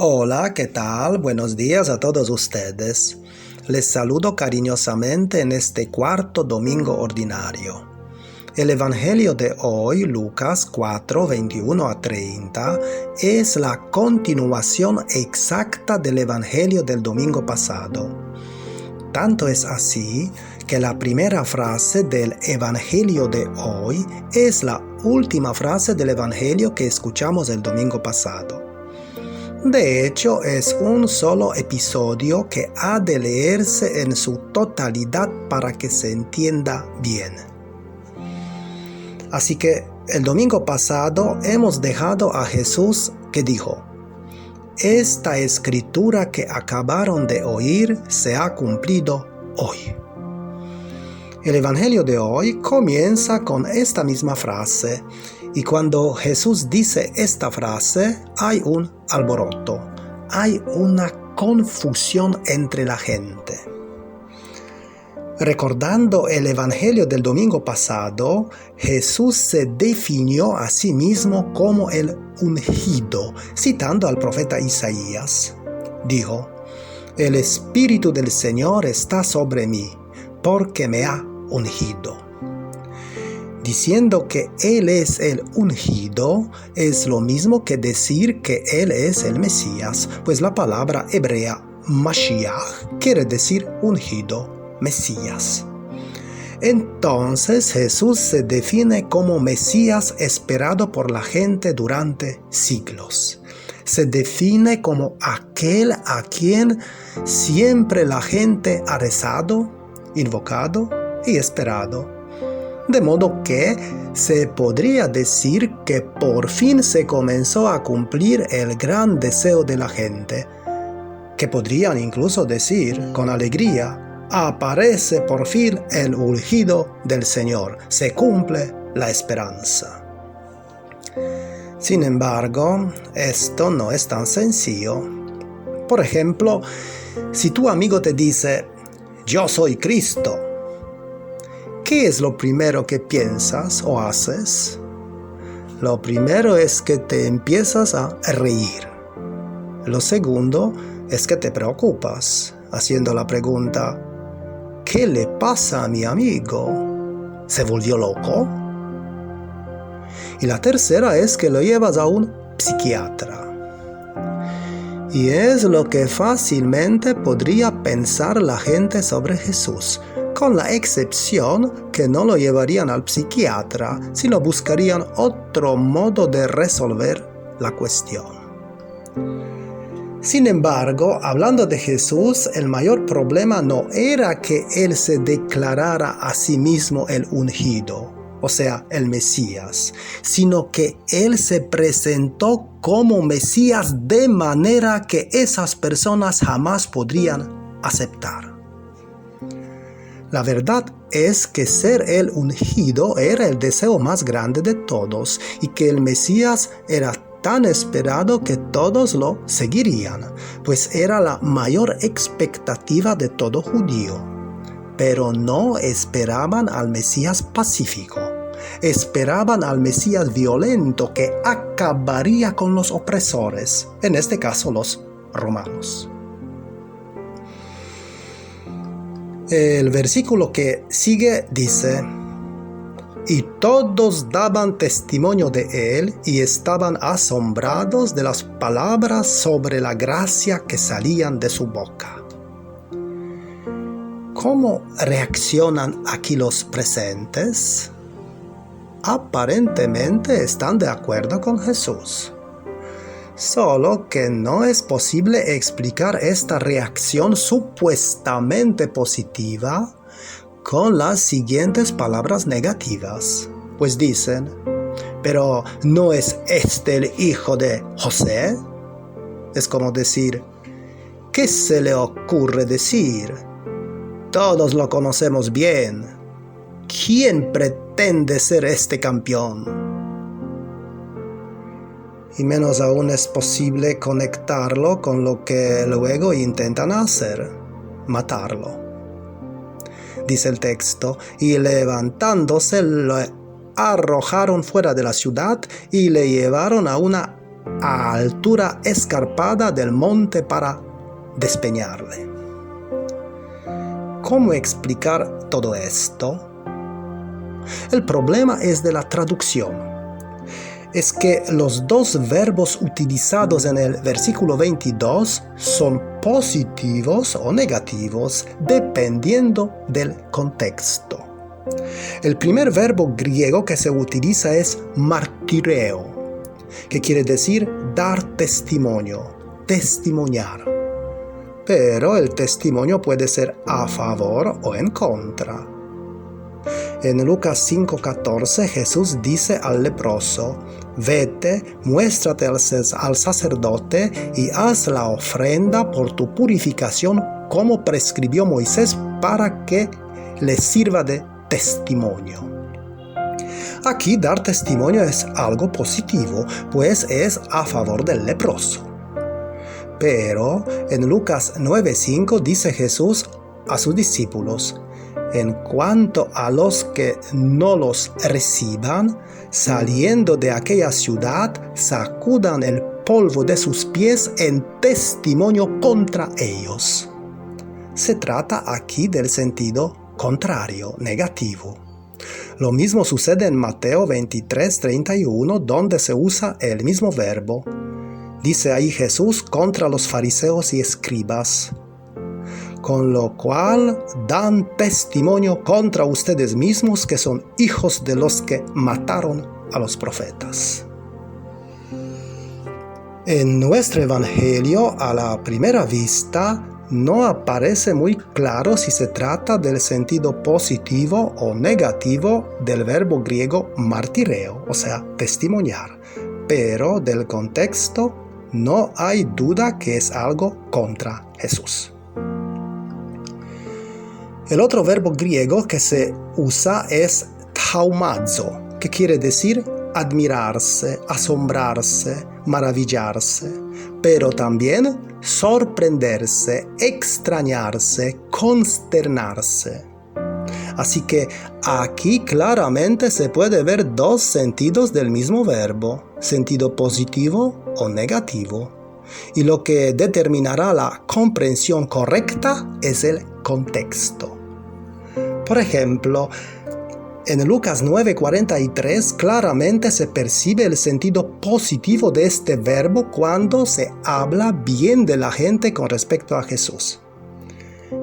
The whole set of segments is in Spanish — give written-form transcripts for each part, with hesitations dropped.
Hola, ¿qué tal? Buenos días a todos ustedes. Les saludo cariñosamente en este cuarto domingo ordinario. El Evangelio de hoy, Lucas 4, 21 a 30, es la continuación exacta del Evangelio del domingo pasado. Tanto es así que la primera frase del Evangelio de hoy es la última frase del Evangelio que escuchamos el domingo pasado. De hecho, es un solo episodio que ha de leerse en su totalidad para que se entienda bien. Así que el domingo pasado hemos dejado a Jesús que dijo: "Esta escritura que acabaron de oír se ha cumplido hoy". El Evangelio de hoy comienza con esta misma frase, y cuando Jesús dice esta frase hay un alboroto, hay una confusión entre la gente. Recordando el Evangelio del domingo pasado, Jesús se definió a sí mismo como el ungido, citando al profeta Isaías. Dijo: "El Espíritu del Señor está sobre mí, porque me ha ungido". Diciendo que Él es el ungido es lo mismo que decir que Él es el Mesías, pues la palabra hebrea Mashiach quiere decir ungido, Mesías. Entonces Jesús se define como Mesías esperado por la gente durante siglos. Se define como aquel a quien siempre la gente ha rezado, invocado y esperado. De modo que se podría decir que por fin se comenzó a cumplir el gran deseo de la gente, que podrían incluso decir con alegría: aparece por fin el ungido del Señor, se cumple la esperanza. Sin embargo, esto no es tan sencillo. Por ejemplo, si tu amigo te dice: "Yo soy Cristo", ¿qué es lo primero que piensas o haces? Lo primero es que te empiezas a reír. Lo segundo es que te preocupas, haciendo la pregunta: ¿qué le pasa a mi amigo? ¿Se volvió loco? Y la tercera es que lo llevas a un psiquiatra. Y es lo que fácilmente podría pensar la gente sobre Jesús, con la excepción que no lo llevarían al psiquiatra, sino buscarían otro modo de resolver la cuestión. Sin embargo, hablando de Jesús, el mayor problema no era que Él se declarara a sí mismo el ungido, o sea, el Mesías, sino que Él se presentó como Mesías de manera que esas personas jamás podrían aceptar. La verdad es que ser el ungido era el deseo más grande de todos y que el Mesías era tan esperado que todos lo seguirían, pues era la mayor expectativa de todo judío. Pero no esperaban al Mesías pacífico, esperaban al Mesías violento que acabaría con los opresores, en este caso los romanos. El versículo que sigue dice: "Y todos daban testimonio de él y estaban asombrados de las palabras sobre la gracia que salían de su boca". ¿Cómo reaccionan aquí los presentes? Aparentemente están de acuerdo con Jesús. Solo que no es posible explicar esta reacción supuestamente positiva con las siguientes palabras negativas, pues dicen: "¿Pero no es este el hijo de José?". Es como decir: ¿qué se le ocurre decir? Todos lo conocemos bien. ¿Quién pretende ser este campeón? Y menos aún es posible conectarlo con lo que luego intentan hacer: matarlo. Dice el texto: "Y levantándose lo arrojaron fuera de la ciudad y le llevaron a una a altura escarpada del monte para despeñarle. ¿Cómo explicar todo esto? El problema es de la traducción. Es que los dos verbos utilizados en el versículo 22 son positivos o negativos dependiendo del contexto. El primer verbo griego que se utiliza es martireo, que quiere decir dar testimonio, testimoniar. Pero el testimonio puede ser a favor o en contra. En Lucas 5:14 Jesús dice al leproso: vete, muéstrate al sacerdote y haz la ofrenda por tu purificación como prescribió Moisés para que le sirva de testimonio. Aquí dar testimonio es algo positivo, pues es a favor del leproso. Pero en Lucas 9:5 dice Jesús a sus discípulos: en cuanto a los que no los reciban, saliendo de aquella ciudad, sacudan el polvo de sus pies en testimonio contra ellos. Se trata aquí del sentido contrario, negativo. Lo mismo sucede en Mateo 23:31, donde se usa el mismo verbo. Dice ahí Jesús contra los fariseos y escribas: con lo cual dan testimonio contra ustedes mismos que son hijos de los que mataron a los profetas. En nuestro Evangelio, a la primera vista, no aparece muy claro si se trata del sentido positivo o negativo del verbo griego martireo, o sea, testimoniar, pero del contexto no hay duda que es algo contra Jesús. El otro verbo griego que se usa es thaumazo, que quiere decir admirarse, asombrarse, maravillarse, pero también sorprenderse, extrañarse, consternarse. Así que aquí claramente se puede ver dos sentidos del mismo verbo, sentido positivo o negativo. Y lo que determinará la comprensión correcta es el contexto. Por ejemplo, en Lucas 9:43 claramente se percibe el sentido positivo de este verbo cuando se habla bien de la gente con respecto a Jesús.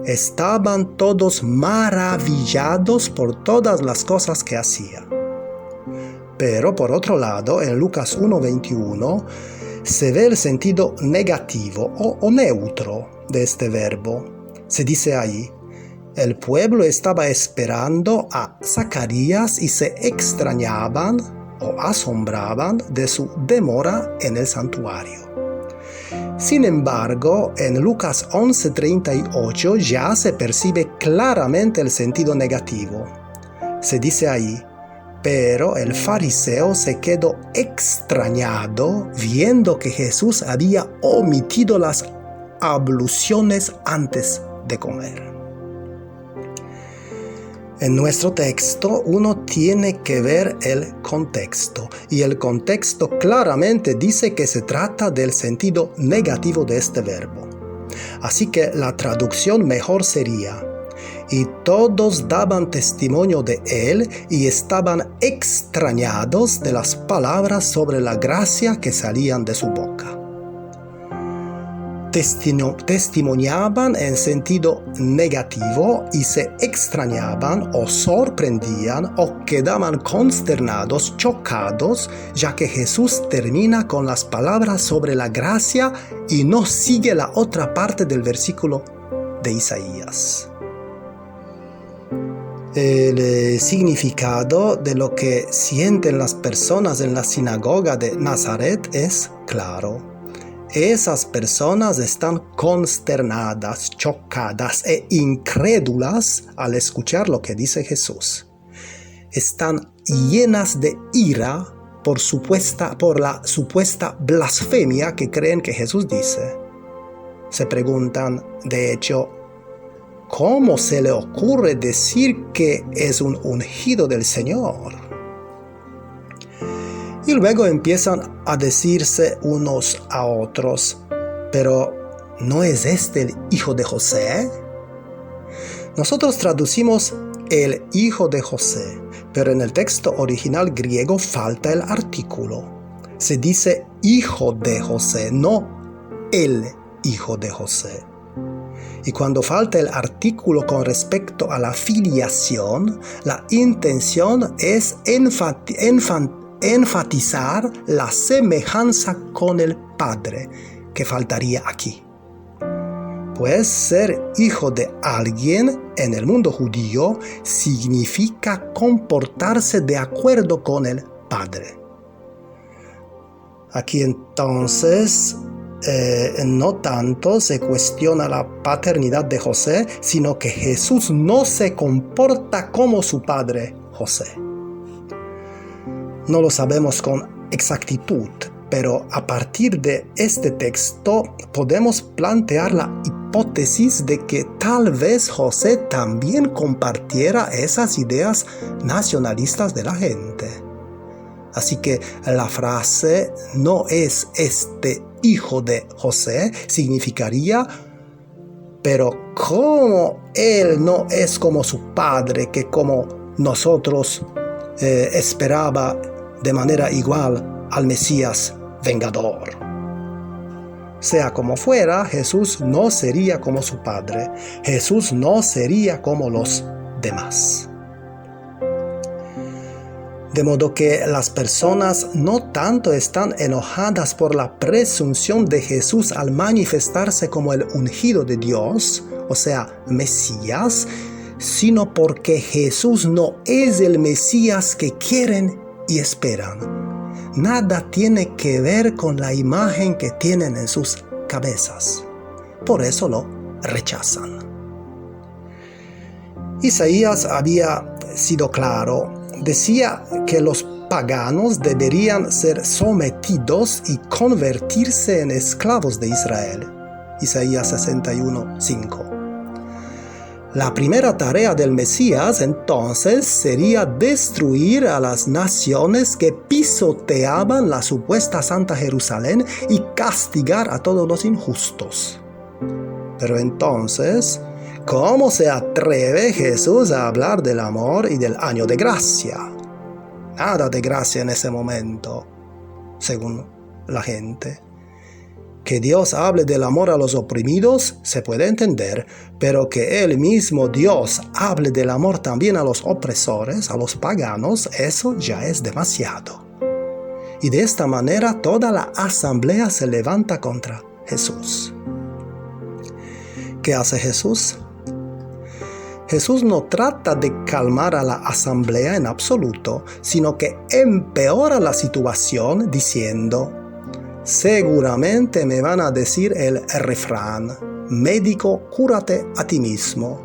Estaban todos maravillados por todas las cosas que hacía. Pero por otro lado, en Lucas 1:21 se ve el sentido negativo o neutro de este verbo. Se dice ahí: el pueblo estaba esperando a Zacarías y se extrañaban o asombraban de su demora en el santuario. Sin embargo, en Lucas 11:38 ya se percibe claramente el sentido negativo. Se dice ahí: pero el fariseo se quedó extrañado viendo que Jesús había omitido las abluciones antes de comer. En nuestro texto uno tiene que ver el contexto, y el contexto claramente dice que se trata del sentido negativo de este verbo. Así que la traducción mejor sería: y todos daban testimonio de él y estaban extrañados de las palabras sobre la gracia que salían de su boca. Testimoniaban en sentido negativo y se extrañaban o sorprendían o quedaban consternados, chocados, ya que Jesús termina con las palabras sobre la gracia y no sigue la otra parte del versículo de Isaías. El significado de lo que sienten las personas en la sinagoga de Nazaret es claro. Esas personas están consternadas, chocadas e incrédulas al escuchar lo que dice Jesús. Están llenas de ira por la supuesta blasfemia que creen que Jesús dice. Se preguntan, de hecho, ¿cómo se le ocurre decir que es un ungido del Señor? Y luego empiezan a decirse unos a otros, pero ¿no es este el hijo de José? Nosotros traducimos el hijo de José, pero en el texto original griego falta el artículo. Se dice hijo de José, no el hijo de José. Y cuando falta el artículo con respecto a la filiación, la intención es enfatizar la semejanza con el Padre que faltaría aquí. Pues ser hijo de alguien en el mundo judío significa comportarse de acuerdo con el Padre. Aquí entonces no tanto se cuestiona la paternidad de José, sino que Jesús no se comporta como su padre José. No lo sabemos con exactitud, pero a partir de este texto podemos plantear la hipótesis de que tal vez José también compartiera esas ideas nacionalistas de la gente. Así que la frase "no es este hijo de José" significaría: pero como él no es como su padre, que como nosotros esperaba de manera igual al Mesías vengador. Sea como fuera, Jesús no sería como su padre. Jesús no sería como los demás. De modo que las personas no tanto están enojadas por la presunción de Jesús al manifestarse como el ungido de Dios, o sea, Mesías, sino porque Jesús no es el Mesías que quieren y esperan. Nada tiene que ver con la imagen que tienen en sus cabezas. Por eso lo rechazan. Isaías había sido claro. Decía que los paganos deberían ser sometidos y convertirse en esclavos de Israel. Isaías 61:5. La primera tarea del Mesías entonces sería destruir a las naciones que pisoteaban la supuesta Santa Jerusalén y castigar a todos los injustos. Pero entonces, ¿cómo se atreve Jesús a hablar del amor y del año de gracia? Nada de gracia en ese momento, según la gente. Que Dios hable del amor a los oprimidos se puede entender, pero que el mismo Dios hable del amor también a los opresores, a los paganos, eso ya es demasiado. Y de esta manera toda la asamblea se levanta contra Jesús. ¿Qué hace Jesús? Jesús no trata de calmar a la asamblea en absoluto, sino que empeora la situación diciendo: seguramente me van a decir el refrán: médico, cúrate a ti mismo.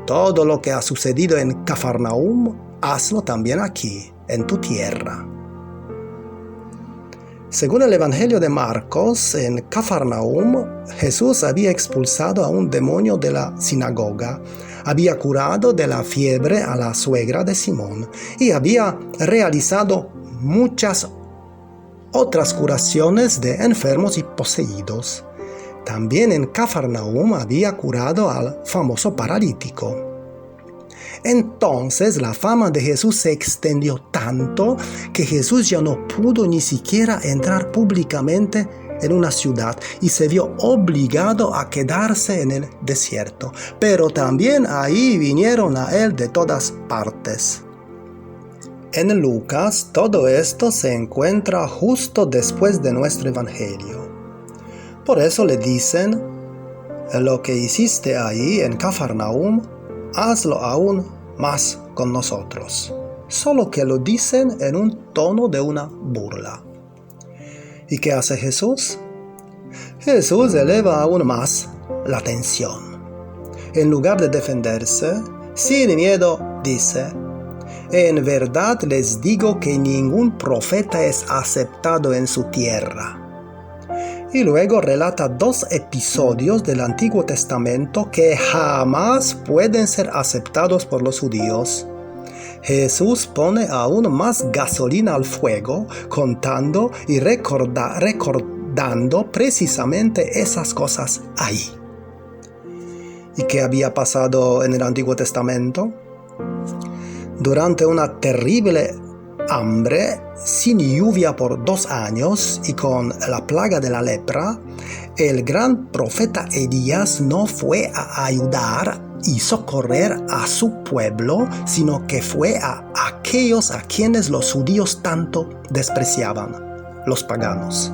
Todo lo que ha sucedido en Cafarnaúm, hazlo también aquí, en tu tierra. Según el Evangelio de Marcos, en Cafarnaúm, Jesús había expulsado a un demonio de la sinagoga, había curado de la fiebre a la suegra de Simón y había realizado muchas otras curaciones de enfermos y poseídos. También en Cafarnaúm había curado al famoso paralítico. Entonces la fama de Jesús se extendió tanto que Jesús ya no pudo ni siquiera entrar públicamente en una ciudad y se vio obligado a quedarse en el desierto. Pero también ahí vinieron a él de todas partes. En Lucas todo esto se encuentra justo después de nuestro Evangelio. Por eso le dicen: lo que hiciste ahí en Cafarnaúm, hazlo aún más con nosotros. Solo que lo dicen en un tono de una burla. ¿Y qué hace Jesús? Jesús eleva aún más la tensión. En lugar de defenderse, sin miedo dice: en verdad les digo que ningún profeta es aceptado en su tierra. Y luego relata dos episodios del Antiguo Testamento que jamás pueden ser aceptados por los judíos. Jesús pone aún más gasolina al fuego, contando y recordando precisamente esas cosas ahí. ¿Y qué había pasado en el Antiguo Testamento? Durante una terrible hambre, sin lluvia por 2 años y con la plaga de la lepra, el gran profeta Elías no fue a ayudar y socorrer a su pueblo, sino que fue a aquellos a quienes los judíos tanto despreciaban, los paganos.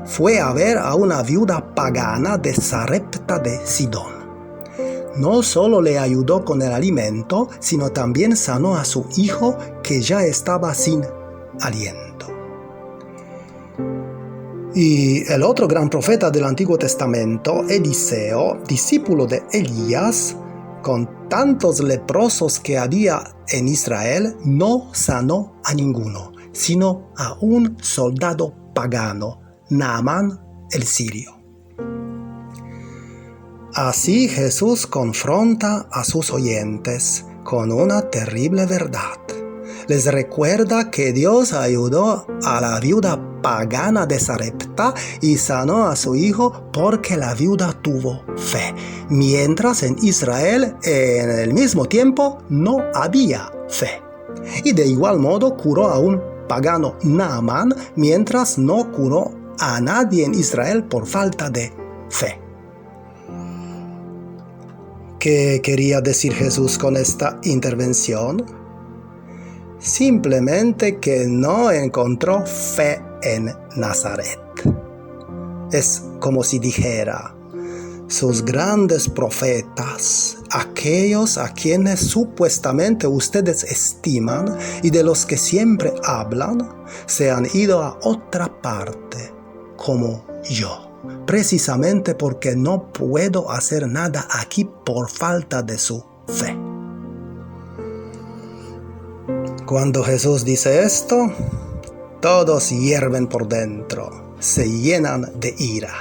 Fue a ver a una viuda pagana de Sarepta de Sidón. No solo le ayudó con el alimento, sino también sanó a su hijo que ya estaba sin aliento. Y el otro gran profeta del Antiguo Testamento, Eliseo, discípulo de Elías, con tantos leprosos que había en Israel, no sanó a ninguno, sino a un soldado pagano, Naamán el sirio. Así Jesús confronta a sus oyentes con una terrible verdad. Les recuerda que Dios ayudó a la viuda pagana de Sarepta y sanó a su hijo porque la viuda tuvo fe, mientras en Israel en el mismo tiempo no había fe. Y de igual modo curó a un pagano Naamán, mientras no curó a nadie en Israel por falta de fe. ¿Qué quería decir Jesús con esta intervención? Simplemente que no encontró fe en Nazaret. Es como si dijera, sus grandes profetas, aquellos a quienes supuestamente ustedes estiman y de los que siempre hablan, se han ido a otra parte, como yo. Precisamente porque no puedo hacer nada aquí por falta de su fe. Cuando Jesús dice esto, todos hierven por dentro, se llenan de ira.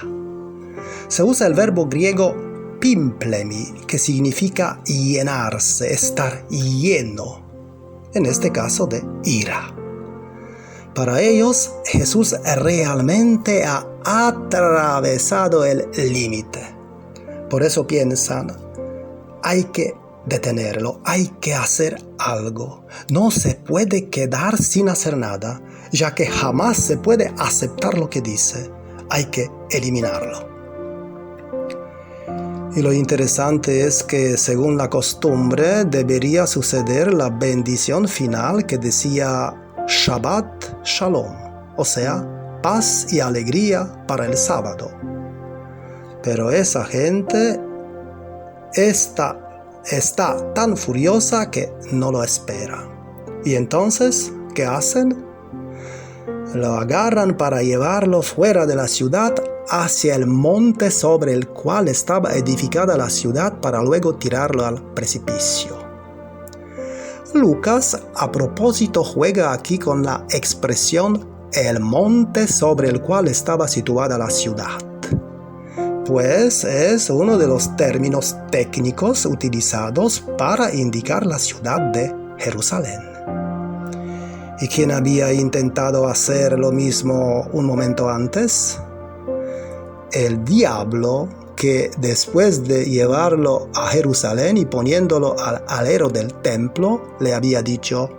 Se usa el verbo griego pimplemi, que significa llenarse, estar lleno, en este caso de ira. Para ellos, Jesús realmente ha atravesado el límite. Por eso piensan, hay que detenerlo, hay que hacer algo. No se puede quedar sin hacer nada, ya que jamás se puede aceptar lo que dice. Hay que eliminarlo. Y lo interesante es que, según la costumbre, debería suceder la bendición final que decía Shabbat Shalom, o sea, paz y alegría para el sábado. Pero esa gente está tan furiosa que no lo espera. Y entonces, ¿qué hacen? Lo agarran para llevarlo fuera de la ciudad hacia el monte sobre el cual estaba edificada la ciudad para luego tirarlo al precipicio. Lucas, a propósito, juega aquí con la expresión el monte sobre el cual estaba situada la ciudad, pues es uno de los términos técnicos utilizados para indicar la ciudad de Jerusalén. ¿Y quién había intentado hacer lo mismo un momento antes? El diablo, que después de llevarlo a Jerusalén y poniéndolo al alero del templo, le había dicho: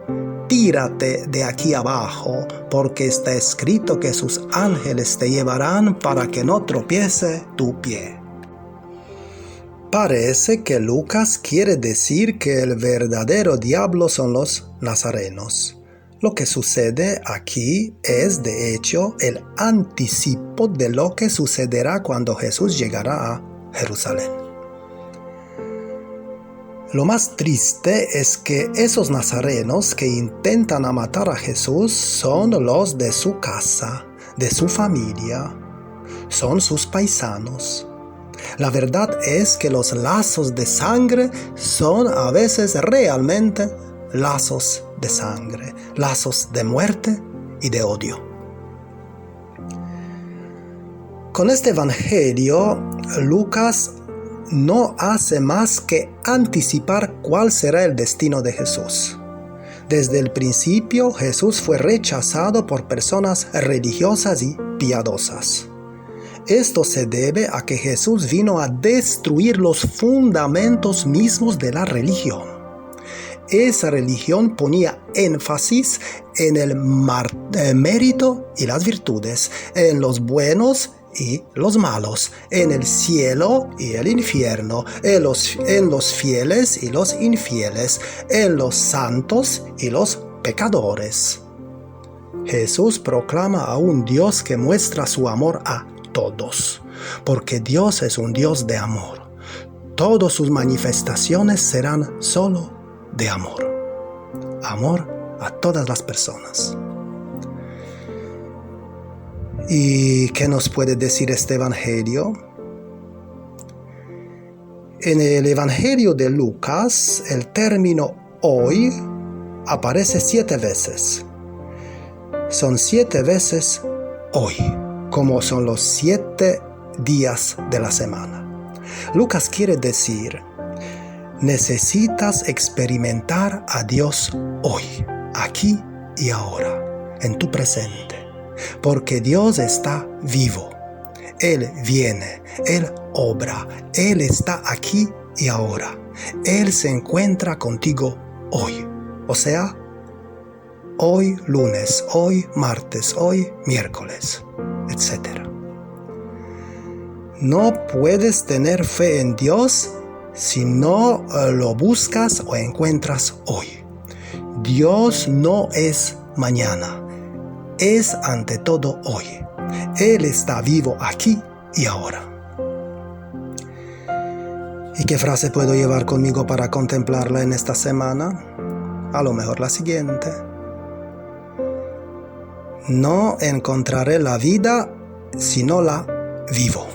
tírate de aquí abajo, porque está escrito que sus ángeles te llevarán para que no tropiece tu pie. Parece que Lucas quiere decir que el verdadero diablo son los nazarenos. Lo que sucede aquí es, de hecho, el anticipo de lo que sucederá cuando Jesús llegará a Jerusalén. Lo más triste es que esos nazarenos que intentan matar a Jesús son los de su casa, de su familia, son sus paisanos. La verdad es que los lazos de sangre son a veces realmente lazos de sangre, lazos de muerte y de odio. Con este evangelio, Lucas no hace más que anticipar cuál será el destino de Jesús. Desde el principio Jesús fue rechazado por personas religiosas y piadosas. Esto se debe a que Jesús vino a destruir los fundamentos mismos de la religión. Esa religión ponía énfasis en el mérito y las virtudes, en los buenos y los malos, en el cielo y el infierno, en los fieles y los infieles, en los santos y los pecadores. Jesús proclama a un Dios que muestra su amor a todos, porque Dios es un Dios de amor. Todas sus manifestaciones serán solo de amor. Amor a todas las personas. ¿Y qué nos puede decir este evangelio? En el evangelio de Lucas, el término hoy aparece 7 veces. Son 7 veces hoy, como son los 7 días de la semana. Lucas quiere decir: necesitas experimentar a Dios hoy, aquí y ahora, en tu presente, porque Dios está vivo. Él viene, Él obra, Él está aquí y ahora. Él se encuentra contigo hoy, o sea, hoy lunes, hoy martes, hoy miércoles, etc. No puedes tener fe en Dios si no lo buscas o encuentras hoy. Dios no es mañana, es ante todo hoy. Él está vivo aquí y ahora. ¿Y qué frase puedo llevar conmigo para contemplarla en esta semana? A lo mejor la siguiente: no encontraré la vida si no la vivo.